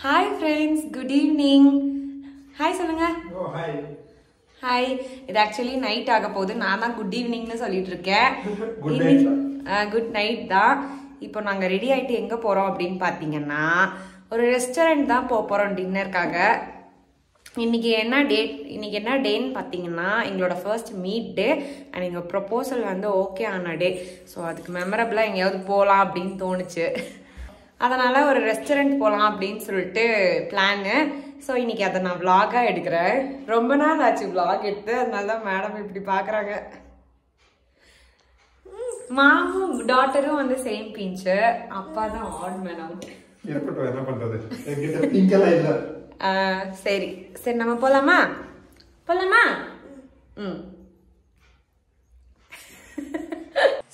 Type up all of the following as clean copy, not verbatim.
Hi friends, good evening. Hi சொல்லுங்க. Oh hi. Hi. இது actually night ஆக போகுது. நான் தான் good evening னு சொல்லிட்டு இருக்கேன். Good night. Good night தான். இப்போ நாங்க ரெடி ஆயிட்டு எங்க போறோம் அப்படினு பாத்தீங்கன்னா ஒரு ரெஸ்டாரன்ட் தான் போறோம் டின்னர்க்காக. இன்னைக்கு என்ன டேன்னு பாத்தீங்கன்னா எங்களோட ஃபர்ஸ்ட் மீட் டே அண்ட் எங்க ப்ரொபோசல் வந்து ஓகே ஆன டே. ஸோ அதுக்கு மெமரபிளா எங்கேயாவது போகலாம் அப்படின்னு தோணுச்சு. அதனால ஒரு ரெஸ்டாரண்ட் போகலாம் அப்படின்னு சொல்லிட்டு பிளானு. ஸோ இன்னைக்கு அதை நான் விளாகாக எடுக்கிறேன். ரொம்ப நாள் ஆச்சு விளாக் எடுத்து, அதனால தான் மேடம் இப்படி பார்க்குறாங்க. மாமும் டாட்டரும் வந்து சேம் பிஞ்சு, அப்பா தான் ஆட் மேன் அவுட். இருக்கட்டும், என்ன பண்றது, என்கிட்ட பிங்கெல்லாம் இல்ல. சரி சரி நம்ம போலாமா?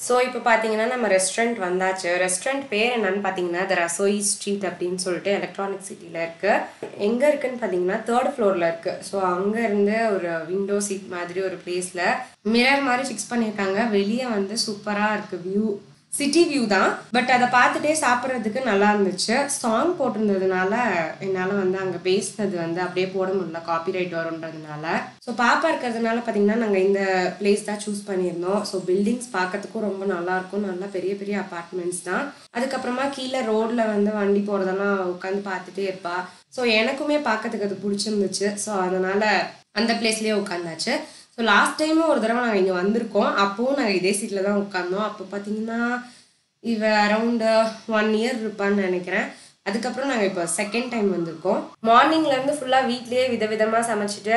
ஸோ இப்போ பார்த்தீங்கன்னா நம்ம ரெஸ்டாரண்ட் வந்தாச்சு. ரெஸ்டாரண்ட் பேர் என்னன்னு பார்த்தீங்கன்னா த ரசோயி ஸ்ட்ரீட் அப்படின்னு சொல்லிட்டு எலக்ட்ரானிக் சிட்டியில் இருக்குது. எங்கே இருக்குன்னு பார்த்தீங்கன்னா 3rd ஃப்ளோரில் இருக்குது. ஸோ அங்கேருந்து ஒரு விண்டோ சீட் மாதிரி ஒரு பிளேஸில் மிரர் மாதிரி ஃபிக்ஸ் பண்ணியிருக்காங்க. வெளியே வந்து சூப்பராக இருக்குது, வியூ சிட்டி வியூ தான். பட் அதை பார்த்துட்டே சாப்பிட்றதுக்கு நல்லா இருந்துச்சு. சாங் போட்டிருந்ததுனால என்னால் வந்து அங்கே பேசினது வந்து அப்படியே போட முடியல, காப்பிரைட் வரும்ன்றதுனால. ஸோ பாப்பா இருக்கிறதுனால பார்த்தீங்கன்னா நாங்கள் இந்த பிளேஸ் தான் சூஸ் பண்ணியிருந்தோம். ஸோ பில்டிங்ஸ் பார்க்கறதுக்கும் ரொம்ப நல்லாயிருக்கும், நல்லா பெரிய பெரிய அப்பார்ட்மெண்ட்ஸ் தான். அதுக்கப்புறமா கீழே ரோடில் வந்து வண்டி போகிறதெல்லாம் உட்காந்து பார்த்துட்டே இருப்பா. ஸோ எனக்குமே பார்க்கறதுக்கு அது பிடிச்சிருந்துச்சு. ஸோ அதனால் அந்த பிளேஸ்லேயே உட்காந்தாச்சு. ஸோ லாஸ்ட் டைமும் ஒரு தடவை நாங்கள் இங்கே வந்திருக்கோம். அப்போவும் நாங்கள் இதே சீட்டில் தான் உட்காந்தோம். அப்போ பார்த்தீங்கன்னா இவ அரௌண்ட் 1 year இருப்பான்னு நினைக்கிறேன். அதுக்கப்புறம் நாங்கள் இப்போ செகண்ட் டைம் வந்திருக்கோம். மார்னிங்லேருந்து ஃபுல்லாக வீட்லேயே விதவிதமாக சமைச்சிட்டு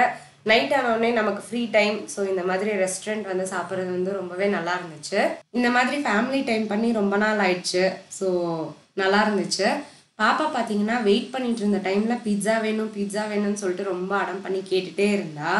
நைட் ஆனோடனே நமக்கு ஃப்ரீ டைம். ஸோ இந்த மாதிரி ரெஸ்டாரண்ட் வந்து சாப்பிட்றது வந்து ரொம்பவே நல்லா இருந்துச்சு. இந்த மாதிரி ஃபேமிலி டைம் பண்ணி ரொம்ப நாள் ஆயிடுச்சு. ஸோ நல்லா இருந்துச்சு. பாப்பா பார்த்தீங்கன்னா வெயிட் பண்ணிட்டு இருந்த டைமில் பிட்ஸா வேணும்னு சொல்லிட்டு ரொம்ப அடம் பண்ணி கேட்டுகிட்டே இருந்தா.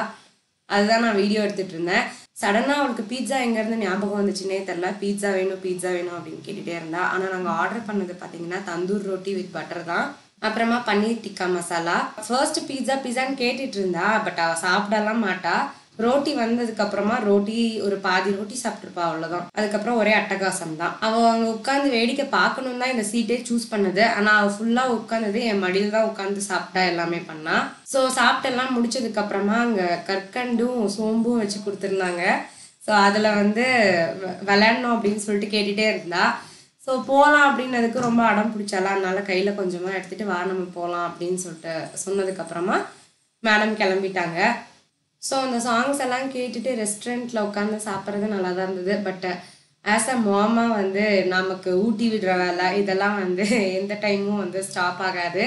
அதுதான் நான் வீடியோ எடுத்துகிட்டு இருந்தேன். சடனாக அவளுக்கு பீட்சா எங்கேருந்து ஞாபகம் வந்துச்சுன்னே தெரில. பீட்சா வேணும் அப்படின்னு கேட்டுகிட்டே இருந்தா. ஆனால் நாங்கள் ஆர்டர் பண்ணது பார்த்தீங்கன்னா தந்தூர் ரொட்டி வித் பட்டர் தான். அப்புறமா பன்னீர் டிக்கா மசாலா. ஃபர்ஸ்ட் பிஸான்னு கேட்டுட்டு இருந்தா. பட் அவள் சாப்பிடலாம் மாட்டா. ரோட்டி வந்ததுக்கு அப்புறமா ரோட்டி ஒரு பாதி ரோட்டி சாப்பிட்டுருப்பா, அவ்வளோதான். அதுக்கப்புறம் ஒரே அட்டகாசம் தான். அவள் அங்கே உட்காந்து வேடிக்கை பார்க்கணும் தான் இந்த சீட்டே சூஸ் பண்ணது. ஆனால் அவள் ஃபுல்லாக உட்காந்தது என் மடியில் தான் உட்காந்து சாப்பிட்டா, எல்லாமே பண்ணா. ஸோ சாப்பிட்டெல்லாம் முடிச்சதுக்கு அப்புறமா அங்கே கற்கண்டும் சோம்பும் வச்சு கொடுத்துருந்தாங்க. ஸோ அதில் வந்து விளையாடணும் அப்படின்னு சொல்லிட்டு கேட்டுகிட்டே இருந்தா. ஸோ போகலாம் அப்படின்னதுக்கு ரொம்ப அடம் பிடிச்சாலாம். அதனால கையில் கொஞ்சமாக எடுத்துகிட்டு வா நம்ம போகலாம் அப்படின்னு சொல்லிட்டு சொன்னதுக்கப்புறமா மேடம் கிளம்பிட்டாங்க. ஸோ அந்த சாங்ஸ் எல்லாம் கேட்டுட்டு ரெஸ்டாரண்ட்டில் உட்காந்து சாப்பிட்றது நல்லா தான் இருந்தது. பட் ஆஸ் அ மாமா வந்து நமக்கு ஊட்டி விடுற வேலை இதெல்லாம் வந்து எந்த டைமும் வந்து ஸ்டாப் ஆகாது.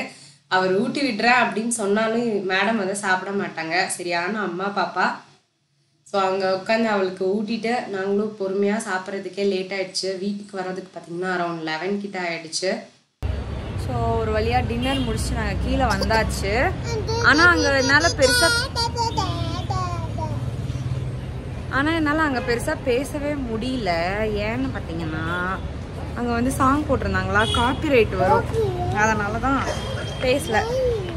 அவர் ஊட்டி விடுறேன் அப்படின்னு சொன்னாலும் மேடம் வந்து சாப்பிட மாட்டாங்க. சரியான அம்மா பாப்பா. ஸோ அங்கே உட்காந்து அவளுக்கு ஊட்டிட்டு நாங்களும் பொறுமையாக சாப்பிட்றதுக்கே லேட் ஆகிடுச்சு. வீட்டுக்கு வர்றதுக்கு பார்த்திங்கன்னா அரௌண்ட் 11 கிட்ட ஆகிடுச்சு. ஸோ ஒரு வழியாக டின்னர் முடிச்சுட்டு நாங்கள் கீழே வந்தாச்சு. ஆனால் அங்கே என்னால் பெருசாக பேசவே முடியல. ஏன்னு பார்த்தீங்கன்னா அங்கே வந்து சாங் போட்டிருந்தாங்களா, காப்பிரைட் வரும். அதனால தான் பேசல.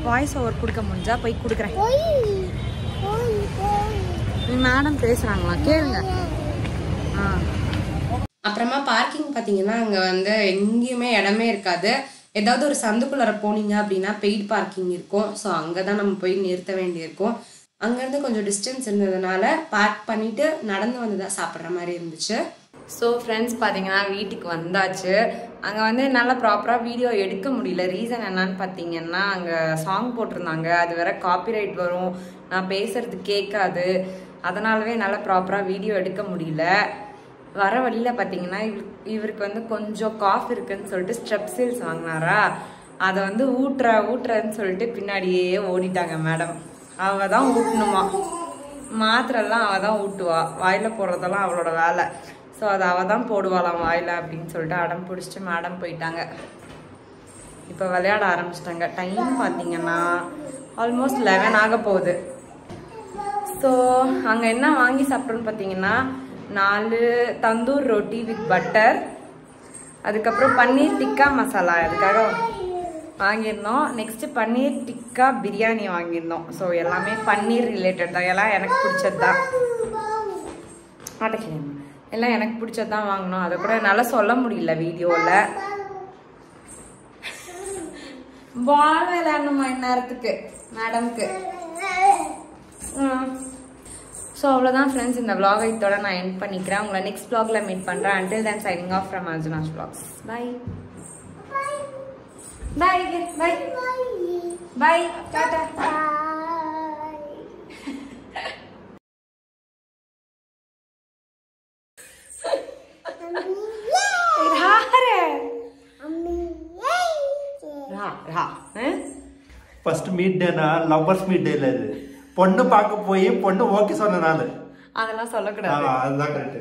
வாய்ஸ் ஓவர் கொடுக்க முடிஞ்சா போய் கொடுக்குறேன். மேடம் பேசுகிறாங்களா கேளுங்க. அப்புறமா பார்க்கிங் பார்த்தீங்கன்னா அங்கே வந்து எங்கேயுமே இடமே இருக்காது. ஏதாவது ஒரு சந்துக்குள்ளார போனீங்க அப்படின்னா பெய்ட் பார்க்கிங் இருக்கும். ஸோ அங்கே தான் நம்ம போய் நிறுத்த வேண்டியிருக்கும். அங்கேருந்து கொஞ்சம் டிஸ்டன்ஸ் இருந்ததுனால பார்க் பண்ணிவிட்டு நடந்து வந்து தான் சாப்பிட்ற மாதிரி இருந்துச்சு. ஸோ ஃப்ரெண்ட்ஸ் பார்த்தீங்கன்னா வீட்டுக்கு வந்தாச்சு. அங்கே வந்து என்னால் ப்ராப்பராக வீடியோ எடுக்க முடியல. ரீசன் என்னன்னு பார்த்தீங்கன்னா அங்கே சாங் போட்டிருந்தாங்க. அது வேற காப்பிரைட் வரும், நான் பேசுறது கேட்காது. அதனாலவே என்னால் ப்ராப்பராக வீடியோ எடுக்க முடியல. வர வழியில் பார்த்தீங்கன்னா இவருக்கு வந்து கொஞ்சம் காஃப் இருக்குன்னு சொல்லிட்டு ஸ்ட்ரெப்சில்ஸ் வாங்கினாரா. அதை வந்து ஊட்டுறேன்னு சொல்லிட்டு பின்னாடியே ஓடிட்டாங்க மேடம். அவள் தான் ஊட்டணுமா, மாத்திரெல்லாம் அவள் தான் ஊட்டுவா, வாயில் போடுறதெல்லாம் அவளோட வேலை. ஸோ அதை அவள் தான் போடுவாளாம் வாயில் அப்படின்னு சொல்லிட்டு அடம் பிடிச்சிட்டு மேடம் போயிட்டாங்க. இப்போ விளையாட ஆரம்பிச்சிட்டாங்க. டைம் பார்த்தீங்கன்னா ஆல்மோஸ்ட் 11 ஆக போகுது. ஸோ அங்கே என்ன வாங்கி சாப்பிட்றோன்னு பார்த்தீங்கன்னா 4 தந்தூர் ரொட்டி வித் பட்டர், அதுக்கப்புறம் பன்னீர் டிக்கா மசாலா அதுக்காக வாங்கியிருந்தோம். நெக்ஸ்ட் பன்னீர் டிக்கா பிரியாணி வாங்கியிருந்தோம். ஸோ எல்லாமே பன்னீர் ரிலேட்டட் தான். எல்லாம் எனக்கு பிடிச்சது தான். எல்லாம் எனக்கு பிடிச்சது தான் வாங்கினோம். அதை கூட என்னால் சொல்ல முடியல வீடியோவில். பால் விளையாடணுமா இந்நேரத்துக்கு மேடம்க்கு. ஸோ அவ்வளோதான் ஃப்ரெண்ட்ஸ், இந்த vlog இதோட நான் எண்ட் பண்ணிக்கிறேன். உங்களை நெக்ஸ்ட் vlogல மீட் பண்ணுறேன். until then signing off from Arjuna's vlogs. Bye. Bye. Bye. Bye. Tata. First meet டேனா லவ்வர்ஸ் மீட் டே இல்ல இது. பொண்ணு பார்க்க போய் பொண்ணு ஓகே சொன்ன நாள். அதெல்லாம் சொல்லக்கூடாது. அதுதான் கரெக்ட்.